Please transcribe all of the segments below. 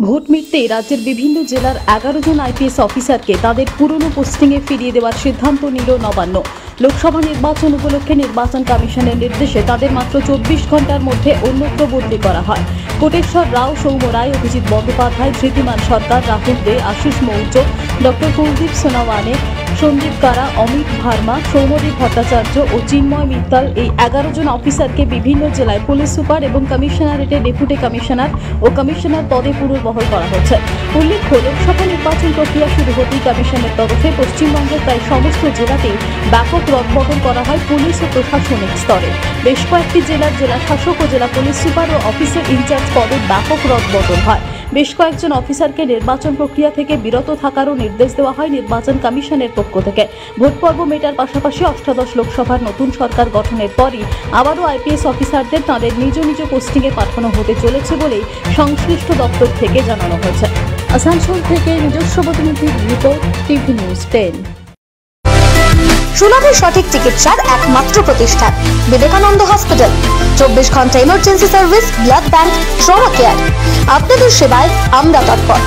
Vote মিটতে রাজ্যের বিভিন্ন জেলার 11 জন আইপিএস অফিসারকে তাদের পুরনো পোস্টিংয়ে ফিরিয়ে দেওয়ার সিদ্ধান্ত নিল নবান্ন। লোকসভা নির্বাচন উপলক্ষে নির্বাচন কমিশনের নির্দেশে তাদের মাত্র 24 ঘন্টার মধ্যে অন্যত্র বদলি করা হয়। কোটেশ্বর রাও, সৌম্য রায়, অভিজিৎ বন্দ্যোপাধ্যায়, ধৃতিমান সরকার, রাহুল দে, আশিস মৌর্য, ডক্টর কুলদীপ সোনাওয়ানে, সন্দীপ কারা, অমিত ভার্মা, সৌম্যদীপ ভট্টাচার্য ও চিন্ময় মিত্তাল এই 11 জন অফিসারকে বিভিন্ন জেলায় পুলিশ সুপার এবং কমিশনারেটে ডেপুটি কমিশনার ও কমিশনার পদে পুনর্বহাল করা হয়েছে। উল্লেখ্য, লোকসভা নির্বাচন প্রক্রিয়া শুরু হতেই কমিশনের তরফে পশ্চিমবঙ্গের প্রায় সমস্ত জেলাতেই ব্যাপক রদবদল করা হয় পুলিশ ও প্রশাসনিক স্তরে। বেশ কয়েকটি জেলার জেলাশাসক ও জেলা পুলিশ সুপার ও অফিসার ইনচার্জ পদে ব্যাপক রদবদল হয়। বেশ কয়েকজন অফিসারকে নির্বাচন প্রক্রিয়া থেকে বিরত থাকারও নির্দেশ দেওয়া হয় নির্বাচন কমিশনের পক্ষ থেকে। ভোট পর্ব মেটার পাশাপাশি অষ্টাদশ লোকসভার নতুন সরকার গঠনের পরই আবারও আইপিএস অফিসারদের তাঁদের নিজ নিজ পোস্টিংয়ে পাঠানো হতে চলেছে বলেই সংশ্লিষ্ট দপ্তর থেকে জানানো হয়েছে। আসানসোল থেকে নিজস্ব প্রতিনিধির রিপোর্ট, টিভি নিউজ 10। সুলভে সঠিক চিকিৎসার একমাত্র প্রতিষ্ঠান বিবেকানন্দ হসপিটাল। 24 ঘন্টা emergency service, blood bank, trauma care. আপনাদের সেবায় আমরা তৎপর।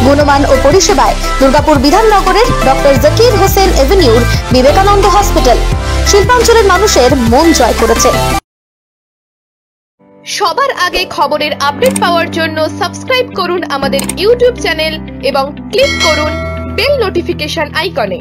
গুণমান ও পরিষেবায় দুর্গাপুর বিধাননগরের ডক্টর জাকির হোসেন এভিনিউর বিবেকানন্দ হসপিটাল শিল্পাঞ্চলের মানুষের মন জয় করেছে। সবার আগে খবরের আপডেট পাওয়ার জন্য সাবস্ক্রাইব করুন আমাদের ইউটিউব চ্যানেল এবং ক্লিক করুন বেল নোটিফিকেশন আইকনে।